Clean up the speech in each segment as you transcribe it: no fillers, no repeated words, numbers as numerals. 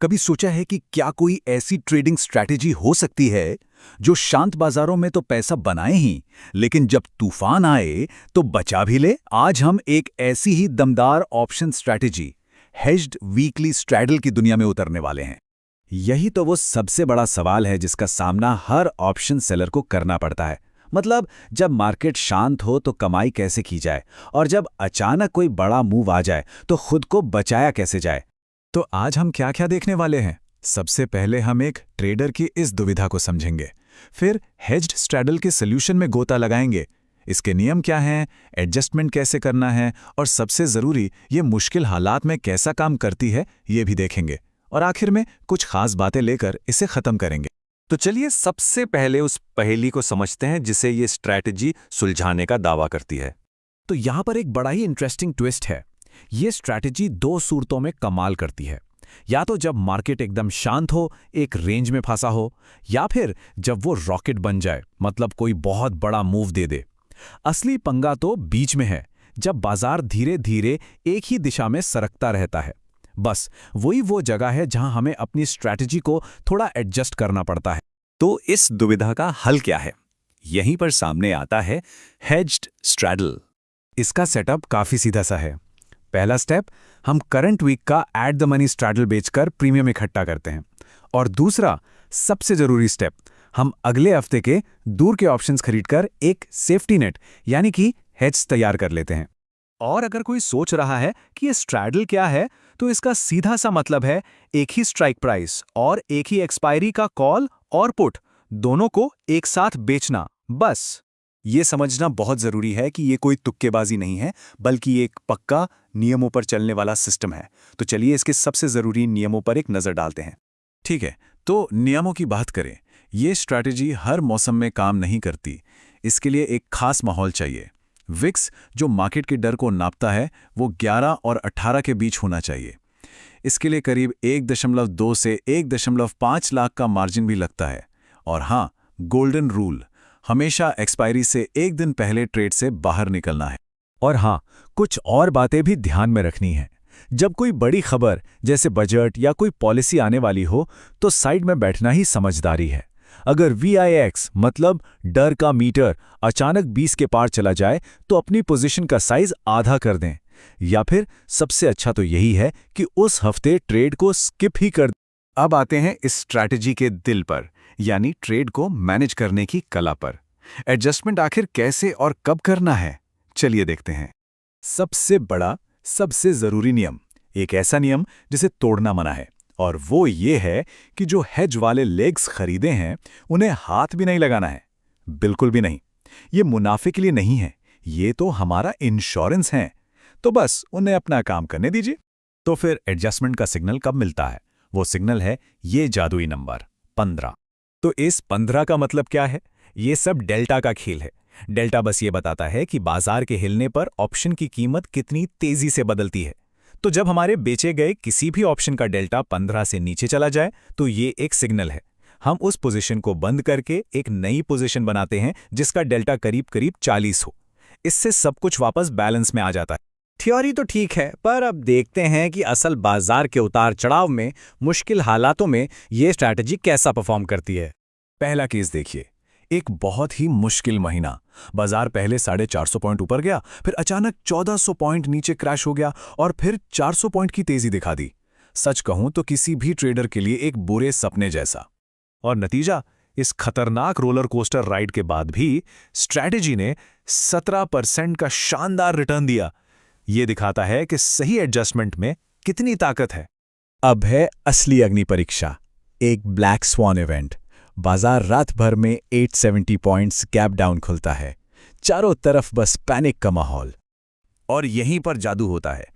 कभी सोचा है कि क्या कोई ऐसी ट्रेडिंग स्ट्रैटेजी हो सकती है जो शांत बाजारों में तो पैसा बनाए ही, लेकिन जब तूफान आए तो बचा भी ले? आज हम एक ऐसी ही दमदार option strategy, hedged weekly straddle की दुनिया में उतरने वाले हैं। यही तो वो सबसे बड़ा सवाल है जिसका सामना हर ऑप्शन सेलर को करना पड़ता है। मतलब जब मार्केट शांत हो तो कमाई कैसे की जाए, और जब अचानक कोई बड़ा मूव आ जाए तो खुद को बचाया कैसे जाए। तो आज हम क्या क्या देखने वाले हैं? सबसे पहले हम एक ट्रेडर की इस दुविधा को समझेंगे, फिर हेज्ड स्ट्रैडल के सॉल्यूशन में गोता लगाएंगे, इसके नियम क्या हैं, एडजस्टमेंट कैसे करना है, और सबसे ज़रूरी ये मुश्किल हालात में कैसा काम करती है ये भी देखेंगे, और आखिर में कुछ खास बातें लेकर इसे ख़त्म करेंगे। तो चलिए सबसे पहले उस पहेली को समझते हैं जिसे ये स्ट्रैटेजी सुलझाने का दावा करती है। तो यहाँ पर एक बड़ा ही इंटरेस्टिंग ट्विस्ट है। ये स्ट्रैटेजी दो सूरतों में कमाल करती है। या तो जब मार्केट एकदम शांत हो, एक रेंज में फंसा हो, या फिर जब वो रॉकेट बन जाए, मतलब कोई बहुत बड़ा मूव दे दे। असली पंगा तो बीच में है, जब बाजार धीरे धीरे एक ही दिशा में सरकता रहता है। बस वही वो जगह है जहां हमें अपनी स्ट्रैटेजी को थोड़ा एडजस्ट करना पड़ता है। तो इस दुविधा का हल क्या है? यहीं पर सामने आता है हेज्ड स्ट्रैडल। इसका सेटअप काफी सीधा सा है। पहला स्टेप, हम करंट वीक का एट द मनी स्ट्रैडल बेचकर प्रीमियम इकट्ठा करते हैं। और दूसरा, सबसे जरूरी स्टेप, हम अगले हफ्ते के दूर के ऑप्शंस खरीदकर एक सेफ्टी नेट यानी कि हेज तैयार कर लेते हैं। और अगर कोई सोच रहा है कि ये स्ट्रैडल क्या है, तो इसका सीधा सा मतलब है एक ही स्ट्राइक प्राइस और एक ही एक्सपायरी का कॉल और पुट, दोनों को एक साथ बेचना। बस ये समझना बहुत जरूरी है कि ये कोई तुक्केबाजी नहीं है, बल्कि एक पक्का नियमों पर चलने वाला सिस्टम है। तो चलिए इसके सबसे जरूरी नियमों पर एक नजर डालते हैं। ठीक है, तो नियमों की बात करें। ये स्ट्रैटेजी हर मौसम में काम नहीं करती। इसके लिए एक खास माहौल चाहिए। विक्स, जो मार्केट के डर को नापता है, वो 11 और 18 के बीच होना चाहिए। इसके लिए करीब 1.2 से 1.5 लाख का मार्जिन भी लगता है। और हाँ, गोल्डन रूल, हमेशा एक्सपायरी से एक दिन पहले ट्रेड से बाहर निकलना है। और हाँ, कुछ और बातें भी ध्यान में रखनी है। जब कोई बड़ी खबर जैसे बजट या कोई पॉलिसी आने वाली हो, तो साइड में बैठना ही समझदारी है। अगर VIX मतलब डर का मीटर अचानक 20 के पार चला जाए, तो अपनी पोजीशन का साइज आधा कर दें। या फिर सबसे अच्छा तो यही है कि उस हफ्ते ट्रेड को स्किप ही कर दें। अब आते हैं इस स्ट्रैटेजी के दिल पर, यानी ट्रेड को मैनेज करने की कला पर। एडजस्टमेंट आखिर कैसे और कब करना है, चलिए देखते हैं। सबसे बड़ा, सबसे जरूरी नियम, एक ऐसा नियम जिसे तोड़ना मना है, और वो ये है कि जो हेज वाले लेग्स खरीदे हैं उन्हें हाथ भी नहीं लगाना है। बिल्कुल भी नहीं। ये मुनाफे के लिए नहीं है, ये तो हमारा इंश्योरेंस है। तो बस उन्हें अपना काम करने दीजिए। तो फिर एडजस्टमेंट का सिग्नल कब मिलता है? वो सिग्नल है ये जादुई नंबर 15। तो इस 15 का मतलब क्या है? ये सब डेल्टा का खेल है। डेल्टा बस ये बताता है कि बाजार के हिलने पर ऑप्शन की कीमत कितनी तेजी से बदलती है। तो जब हमारे बेचे गए किसी भी ऑप्शन का डेल्टा 15 से नीचे चला जाए, तो ये एक सिग्नल है। हम उस पोजीशन को बंद करके एक नई पोजीशन बनाते हैं जिसका डेल्टा करीब करीब 40 हो। इससे सब कुछ वापस बैलेंस में आ जाता है। थ्योरी तो ठीक है, पर अब देखते हैं कि असल बाजार के उतार चढ़ाव में, मुश्किल हालातों में ये स्ट्रैटेजी कैसा परफॉर्म करती है। पहला केस देखिए। एक बहुत ही मुश्किल महीना। बाजार पहले 450 पॉइंट ऊपर गया, फिर अचानक 1400 पॉइंट नीचे क्रैश हो गया और फिर 400 पॉइंट की तेजी दिखा दी। सच कहूं तो किसी भी ट्रेडर के लिए एक बुरे सपने जैसा। और नतीजा, इस खतरनाक रोलर कोस्टर राइड के बाद भी स्ट्रैटेजी ने 17% का शानदार रिटर्न दिया। ये दिखाता है कि सही एडजस्टमेंट में कितनी ताकत है। अब है असली अग्नि परीक्षा, एक ब्लैक स्वॉन इवेंट। बाजार रात भर में 870 पॉइंट्स गैप डाउन खुलता है, चारों तरफ बस पैनिक का माहौल। और यहीं पर जादू होता है।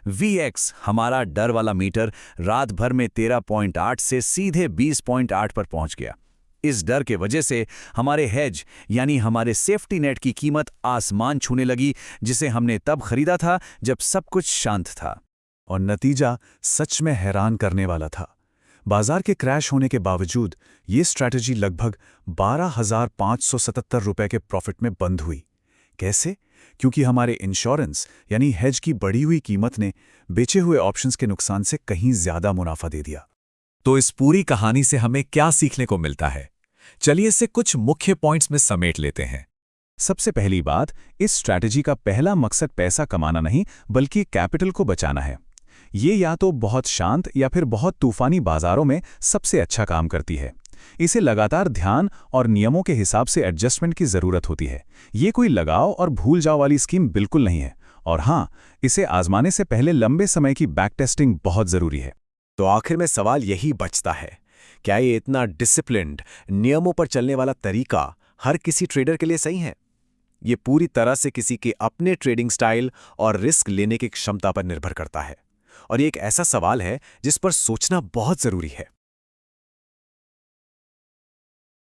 VX, हमारा डर वाला मीटर, रात भर में 13.8 से सीधे 20.8 पर पहुंच गया। इस डर के वजह से हमारे हेज यानी हमारे सेफ्टी नेट की कीमत आसमान छूने लगी, जिसे हमने तब खरीदा था जब सब कुछ शांत था। और नतीजा सच में हैरान करने वाला था। बाजार के क्रैश होने के बावजूद ये स्ट्रैटेजी लगभग 12,577 रुपए के प्रॉफिट में बंद हुई। कैसे? क्योंकि हमारे इंश्योरेंस यानी हेज की बढ़ी हुई कीमत ने बेचे हुए ऑप्शंस के नुकसान से कहीं ज्यादा मुनाफा दे दिया। तो इस पूरी कहानी से हमें क्या सीखने को मिलता है? चलिए इसे कुछ मुख्य पॉइंट्स में समेट लेते हैं। सबसे पहली बात, इस स्ट्रैटेजी का पहला मकसद पैसा कमाना नहीं बल्कि कैपिटल को बचाना है। ये या तो बहुत शांत या फिर बहुत तूफानी बाजारों में सबसे अच्छा काम करती है। इसे लगातार ध्यान और नियमों के हिसाब से एडजस्टमेंट की ज़रूरत होती है। ये कोई लगाओ और भूल जाओ वाली स्कीम बिल्कुल नहीं है। और हाँ, इसे आजमाने से पहले लंबे समय की बैक टेस्टिंग बहुत ज़रूरी है। तो आखिर में सवाल यही बचता है, क्या ये इतना डिसिप्लिन्ड, नियमों पर चलने वाला तरीका हर किसी ट्रेडर के लिए सही है? ये पूरी तरह से किसी के अपने ट्रेडिंग स्टाइल और रिस्क लेने की क्षमता पर निर्भर करता है। और ये एक ऐसा सवाल है जिस पर सोचना बहुत ज़रूरी है।